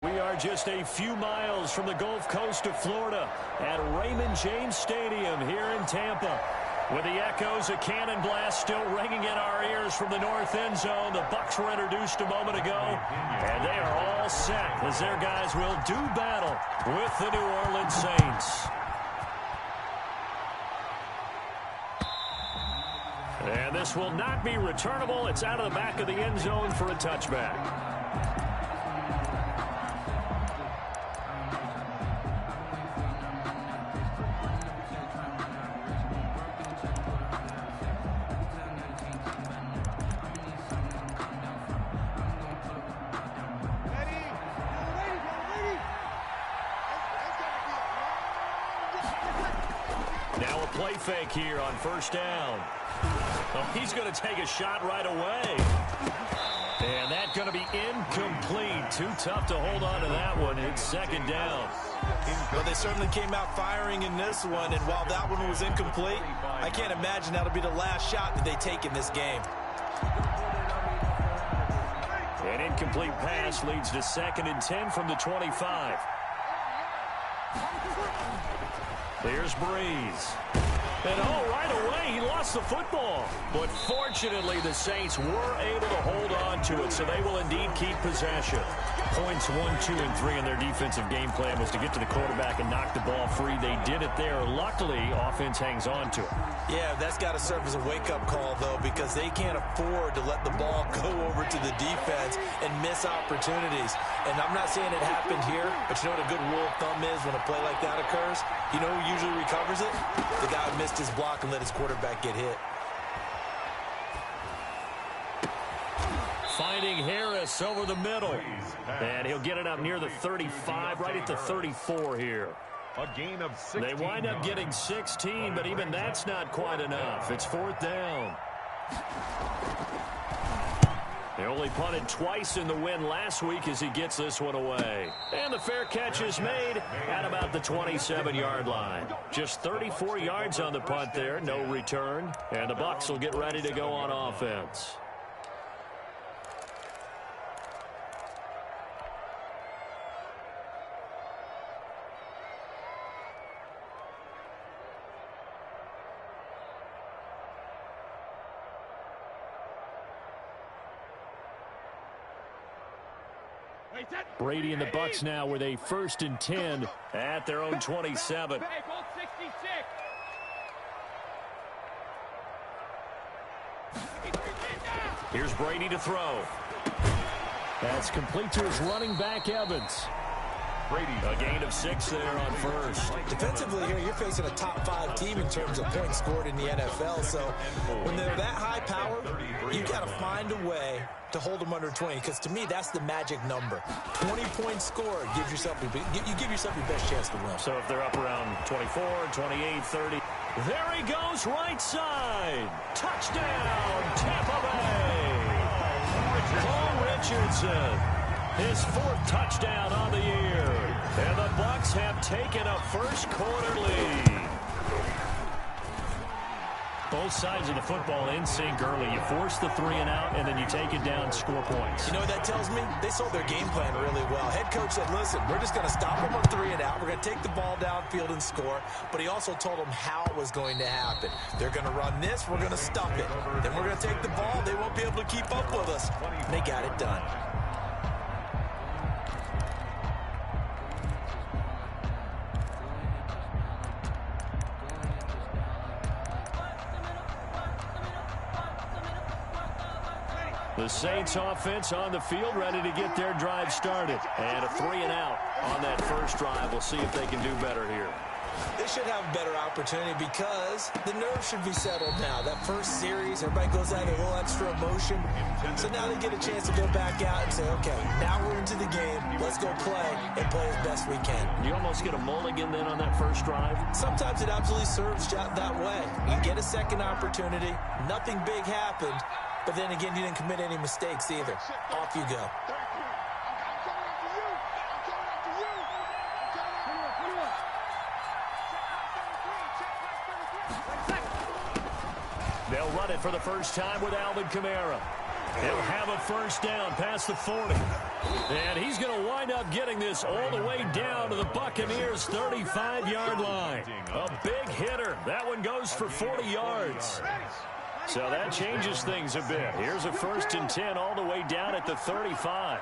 We are just a few miles from the Gulf Coast of Florida at Raymond James Stadium here in Tampa. With the echoes of cannon blast still ringing in our ears from the north end zone, the Bucs were introduced a moment ago, and they are all set as their guys will do battle with the New Orleans Saints. And this will not be returnable. It's out of the back of the end zone for a touchback. Now a play fake here on first down. Oh, he's going to take a shot right away. And that's going to be incomplete. Too tough to hold on to that one. It's second down. Well, they certainly came out firing in this one, and while that one was incomplete, I can't imagine that'll be the last shot that they take in this game. An incomplete pass leads to 2nd and 10 from the 25. Here's Breeze. And right away, he lost the football. But fortunately, the Saints were able to hold on to it, so they will indeed keep possession. Points 1, 2, and 3 in their defensive game plan was to get to the quarterback and knock the ball free. They did it there. Luckily, offense hangs on to it. Yeah, that's got to serve as a wake-up call, though, because they can't afford to let the ball go over to the defense and miss opportunities. And I'm not saying it happened here, but you know what a good rule of thumb is when a play like that occurs? You know who usually recovers it? The guy who missed his block and let his quarterback get hit. Finding Harris over the middle. And he'll get it up near the 35, right at the 34 here. A gain of 16. They wind up getting 16, but even that's not quite enough. It's 4th down. They only punted twice in the win last week as he gets this one away. And the fair catch is made at about the 27-yard line. Just 34 yards on the punt there, no return. And the Bucs will get ready to go on offense. Brady and the Bucs now with a 1st and 10 at their own 27. Here's Brady to throw. That's complete to his running back, Evans. Brady. A gain of 6 there on first. Defensively here, you're facing a top 5 team in terms of points scored in the NFL. So when they're that high power, you got to find a way to hold them under 20. Because to me, that's the magic number. 20 points scored gives yourself you give yourself your best chance to win. So if they're up around 24, 28, 30. There he goes, right side. Touchdown, Tampa Bay. Paul Richardson. His 4th touchdown on the year. And the Bucs have taken a first-quarter lead. Both sides of the football in sync early. You force the 3-and-out, and then you take it down, score points. You know what that tells me? They sold their game plan really well. Head coach said, listen, we're just going to stop them on 3-and-out. We're going to take the ball downfield and score. But he also told them how it was going to happen. They're going to run this. We're going to stop it. Then we're going to take the ball. They won't be able to keep up with us. And they got it done. The Saints offense on the field, ready to get their drive started. And a 3-and-out on that first drive. We'll see if they can do better here. They should have a better opportunity because the nerves should be settled now. That first series, everybody goes out with a little extra emotion. So now they get a chance to go back out and say, okay, now we're into the game. Let's go play and play as best we can. You almost get a mulligan then on that first drive? Sometimes it absolutely serves that way. You get a second opportunity. Nothing big happened. But then again, you didn't commit any mistakes either. Off you go. They'll run it for the first time with Alvin Kamara. He'll have a first down past the 40. And he's going to wind up getting this all the way down to the Buccaneers' 35-yard line. A big hitter. That one goes for 40 yards. So that changes things a bit. Here's a 1st and 10 all the way down at the 35.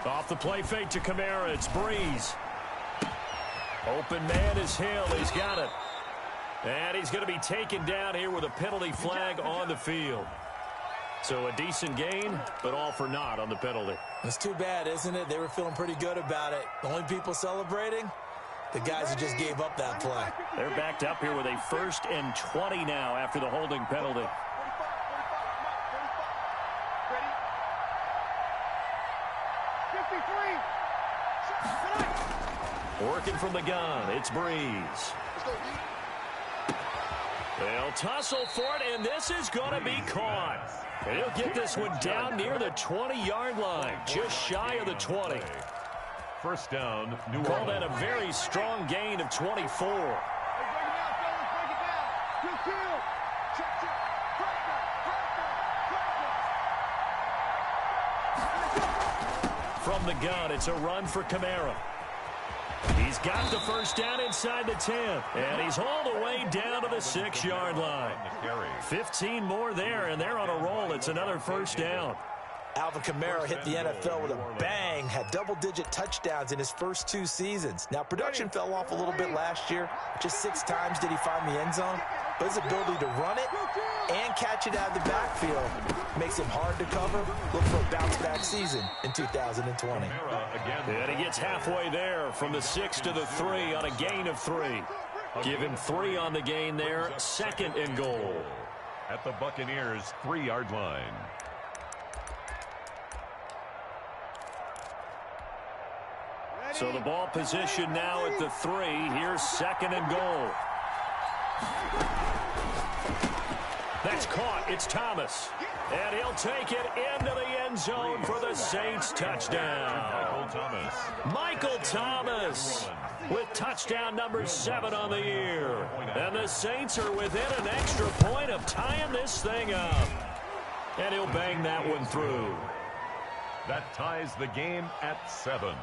Off the play fake to Kamara. It's Breeze. Open man is Hill. He's got it. And he's going to be taken down here with a penalty flag on the field. So a decent gain, but all for naught on the penalty. It's too bad, isn't it? They were feeling pretty good about it. The only people celebrating, the guys who just gave up that play. They're backed up here with a 1st and 20 now after the holding penalty. Working from the gun, it's Breeze. They'll tussle for it, and this is going to be caught. And he'll get this one down near the 20-yard line, just shy of the 20. First down, New Orleans. Call that a very strong gain of 24. From the gun, it's a run for Kamara. He's got the first down inside the 10, and he's all the way down to the 6-yard line. 15 more there, and they're on a roll. It's another first down. Alvin Kamara hit the NFL with a bang, had double-digit touchdowns in his first 2 seasons. Now, production fell off a little bit last year. Just 6 times did he find the end zone. But his ability to run it and catch it out of the backfield makes him hard to cover. Look for a bounce-back season in 2020. And he gets halfway there from the 6 to the 3 on a gain of 3. Give him 3 on the gain there. 2nd and goal. At the Buccaneers' 3-yard line. So the ball position now at the 3. Here's 2nd and goal. That's caught. It's Thomas. And he'll take it into the end zone for the Saints touchdown. Michael Thomas with touchdown number 7 on the year. And the Saints are within an extra point of tying this thing up. And he'll bang that one through. That ties the game at 7.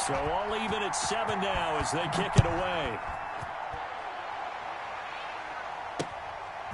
So all even at 7 now as they kick it away.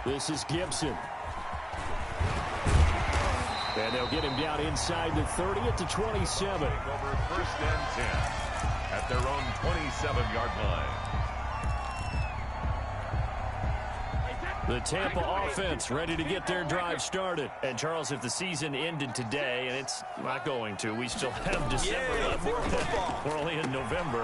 This is Gibson. And they'll get him down inside the 30 at the 27. Over 1st and 10 at their own 27-yard line. The Tampa offense ready to get their drive started. And, Charles, if the season ended today, and it's not going to, we still have December left. We're only in November.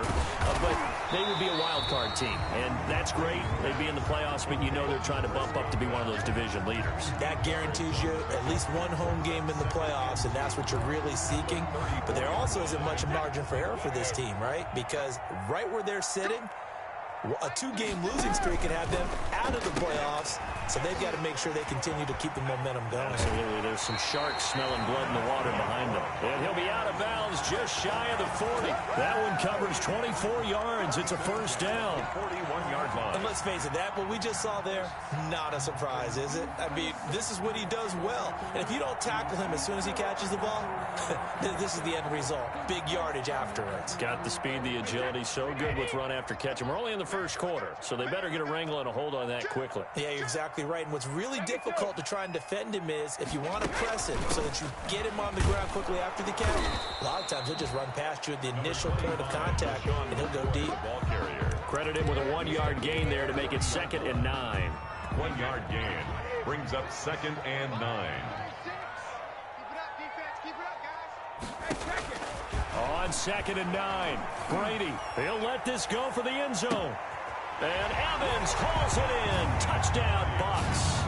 But they would be a wild card team. And that's great. They'd be in the playoffs, but you know they're trying to bump up to be one of those division leaders. That guarantees you at least one home game in the playoffs, and that's what you're really seeking. But there also isn't much margin for error for this team, right? Because right where they're sitting, a 2-game losing streak can have them out of the playoffs, so they've got to make sure they continue to keep the momentum going. Absolutely. There's some sharks smelling blood in the water behind them. And he'll be out of bounds just shy of the 40. That one covers 24 yards. It's a first down. 41-yard line. And let's face it, that what we just saw there, not a surprise, is it? I mean, this is what he does well. And if you don't tackle him as soon as he catches the ball, this is the end result. Big yardage afterwards. Got the speed, the agility, so good with run after catch. And we're only in the first quarter, so they better get a wrangle and a hold on that quickly. Yeah, you're exactly right. And what's really difficult to try and defend him is if you want to press him so that you get him on the ground quickly after the catch, a lot of times he'll just run past you at the initial point of contact, and he'll go deep. Ball carrier. Credit him with a 1-yard gain there to make it 2nd and 9. 1-yard gain brings up 2nd and 9. On 2nd and 9, Brady, he'll let this go for the end zone. And Evans hauls it in. Touchdown, Bucs.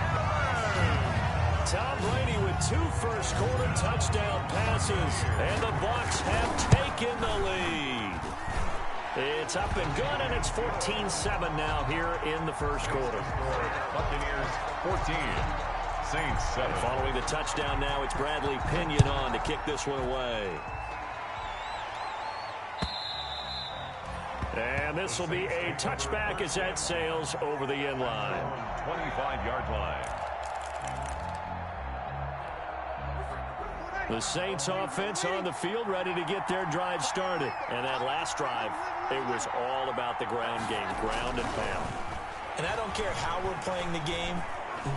Tom Brady with 2 first-quarter touchdown passes. And the Bucs have taken the lead. It's up and good, and it's 14-7 now here in the first quarter. Buccaneers 14, Saints 7. Following the touchdown now, it's Bradley Pinion on to kick this one away. And this will be a touchback as that sails over the end line. 25-yard line. The Saints offense on the field ready to get their drive started. And that last drive, it was all about the ground game, ground and pound. And I don't care how we're playing the game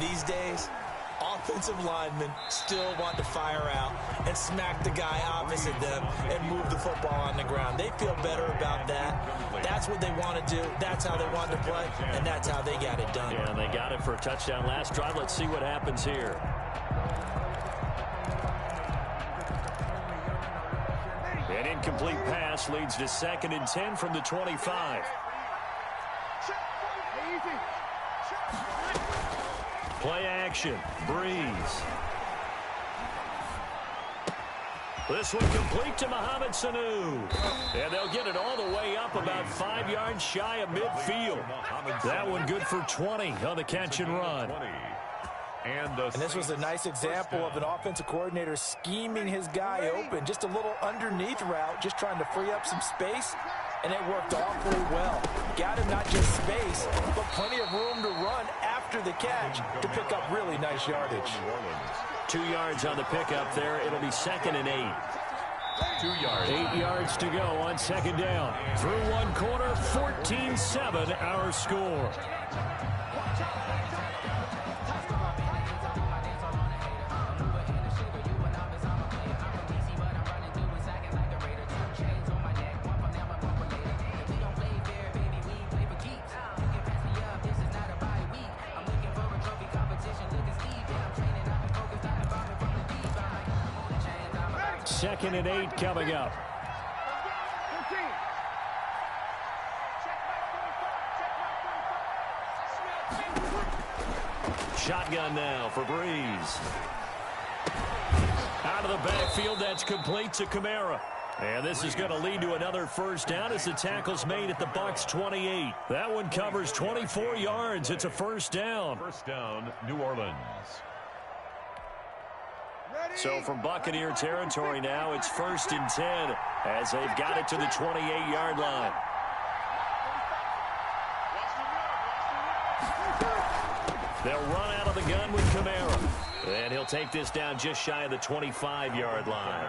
these days, offensive linemen still want to fire out and smack the guy opposite them and move the football on the ground. They feel better about that. That's what they want to do. That's how they want to play, and that's how they got it done. Yeah, and they got it for a touchdown last drive. Let's see what happens here. An incomplete pass leads to 2nd and 10 from the 25. Play action. Breeze. This one complete to Mohamed Sanu. And they'll get it all the way up about 5 yards shy of midfield. That one good for 20 on the catch and run. And this was a nice example of an offensive coordinator scheming his guy open. Just a little underneath route, just trying to free up some space. And it worked awfully well. Got him not just space, but plenty of room to run after the catch to pick up really nice yardage. 2 yards on the pickup there. It'll be 2nd and 8. 2 yards. 8 yards to go on 2nd down. Through one quarter, 14-7 our score. Second and 8 coming up. Shotgun now for Breeze. Out of the backfield, that's complete to Kamara. And this is going to lead to another first down as the tackle's made at the Bucs 28. That one covers 24 yards. It's a first down. First down, New Orleans. So from Buccaneer territory now, it's 1st and 10 as they've got it to the 28-yard line. They'll run out of the gun with Kamara. And he'll take this down just shy of the 25-yard line.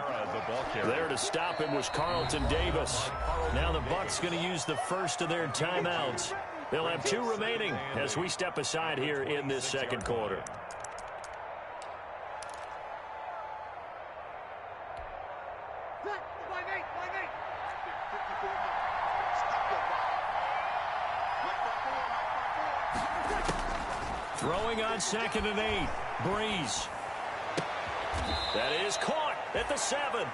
There to stop him was Carlton Davis. Now the Bucs going to use the first of their timeouts. They'll have 2 remaining as we step aside here in this second quarter. Throwing on 2nd and 8. Breeze. That is caught at the 7.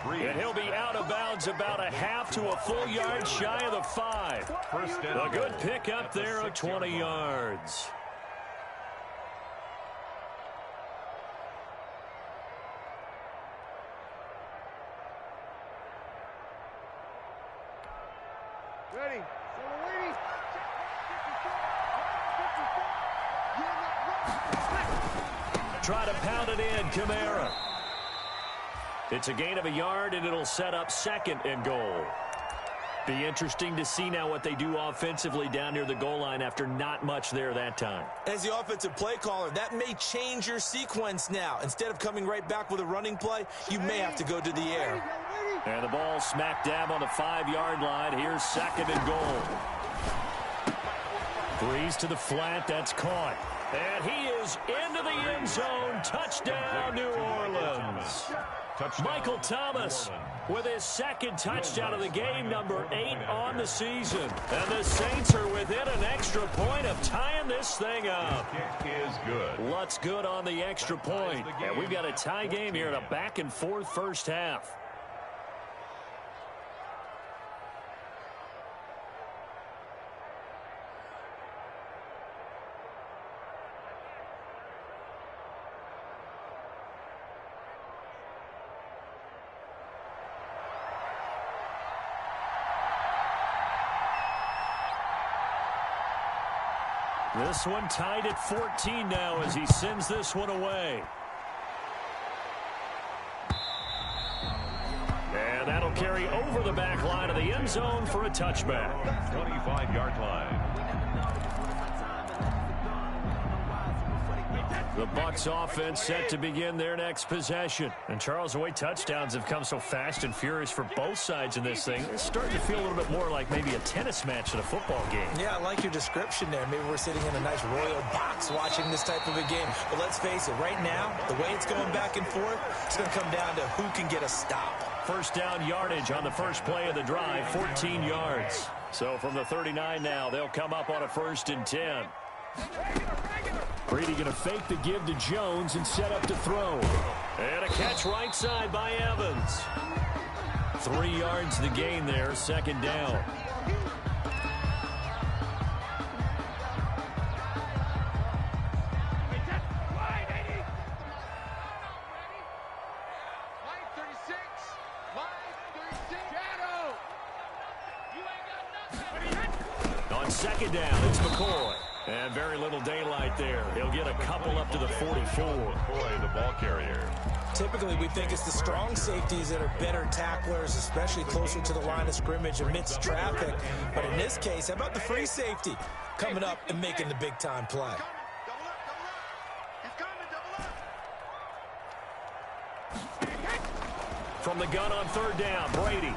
And he'll be out of bounds about a half to a full yard shy of the 5. A good pickup there of 20 yards. Ready. Try to pound it in, Kamara. It's a gain of a yard, and it'll set up 2nd and goal. Be interesting to see now what they do offensively down near the goal line after not much there that time. As the offensive play caller, that may change your sequence now. Instead of coming right back with a running play, you may have to go to the air. And the ball smack dab on the 5-yard line. Here's 2nd and goal. Breeze to the flat. That's caught. And he is into the end zone. Touchdown, New Orleans. Michael Thomas with his 2nd touchdown of the game, number 8 on the season. And the Saints are within an extra point of tying this thing up. Kick is good. Lutz good on the extra point. And we've got a tie game here in a back-and-forth first half. This one tied at 14 now as he sends this one away. And that'll carry over the back line of the end end zone for a touchback. 25-yard line. The Bucs offense set to begin their next possession. And Charles, the way touchdowns have come so fast and furious for both sides in this thing, it's starting to feel a little bit more like maybe a tennis match than a football game. Yeah, I like your description there. Maybe we're sitting in a nice royal box watching this type of a game. But let's face it, right now, the way it's going back and forth, it's going to come down to who can get a stop. First down yardage on the first play of the drive, 14 yards. So from the 39 now, they'll come up on a 1st and 10. Brady going to fake the give to Jones and set up to throw. And a catch right side by Evans. 3 yards to gain there, 2nd down. On 2nd down, it's McCoy. And very little daylight there. He'll get a couple up to the 44. Boy, the ball carrier. Typically, we think it's the strong safeties that are better tacklers, especially closer to the line of scrimmage amidst traffic. But in this case, how about the free safety coming up and making the big-time play? From the gun on 3rd down, Brady.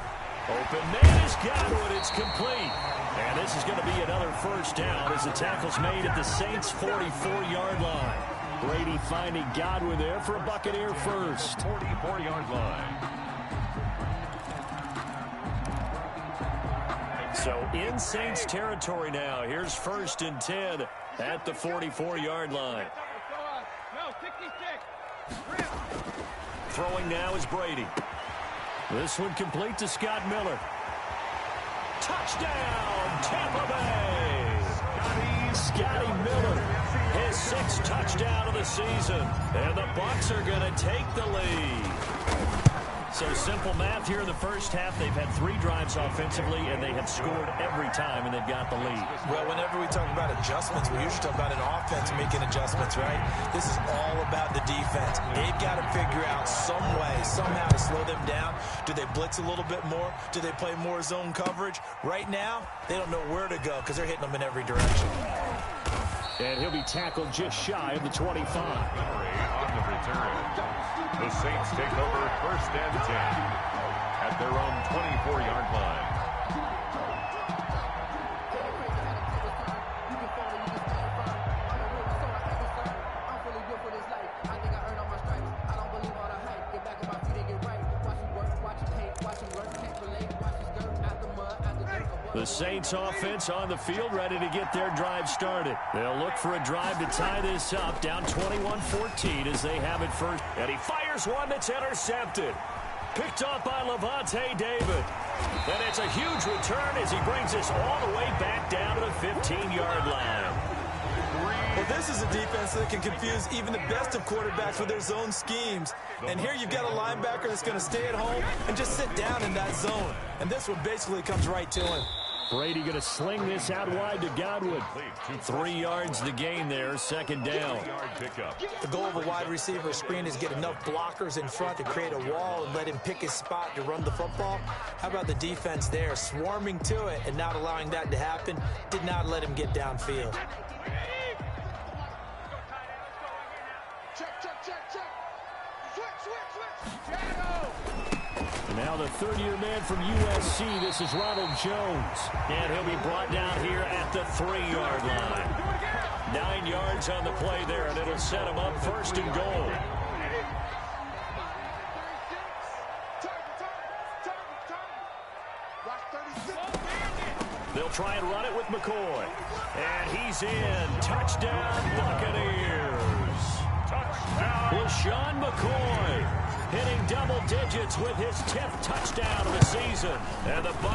Open man is Godwin. It's complete. And this is going to be another 1st down as the tackle's made at the Saints' 44-yard line. Brady finding Godwin there for a Buccaneer first. 44-yard line. So in Saints territory now. Here's 1st and 10 at the 44-yard line. Throwing now is Brady. This one complete to Scott Miller. Touchdown, Tampa Bay! Scotty Miller, his 6th touchdown of the season. And the Bucs are going to take the lead. So simple math here in the first half. They've had 3 drives offensively, and they have scored every time, and they've got the lead. Well, whenever we talk about adjustments, we usually talk about an offense making adjustments, right? This is all about the defense. They've got to figure out some way, somehow to slow them down. Do they blitz a little bit more? Do they play more zone coverage? Right now, they don't know where to go because they're hitting them in every direction. And he'll be tackled just shy of the 25. On the return. The Saints take over 1st and 10 at their own 24-yard line. The Saints offense on the field ready to get their drive started. They'll look for a drive to tie this up, down 21-14 as they have it first. And he fires one that's intercepted. Picked off by Levante David. And it's a huge return as he brings this all the way back down to the 15-yard line. Well, this is a defense that can confuse even the best of quarterbacks with their zone schemes. And here you've got a linebacker that's going to stay at home and just sit down in that zone. And this one basically comes right to him. Brady going to sling this out wide to Godwin. 3 yards to gain there, 2nd down. The goal of a wide receiver screen is get enough blockers in front to create a wall and let him pick his spot to run the football. How about the defense there, swarming to it and not allowing that to happen? Did not let him get downfield. Now the 3rd-year man from USC, this is Ronald Jones. And he'll be brought down here at the 3-yard line. 9 yards on the play there, and it'll set him up 1st and goal. They'll try and run it with McCoy. And he's in. Touchdown, Buccaneers. Touchdown. LaShawn McCoy hitting double digits with his 10th touchdown of the season. And the Bucs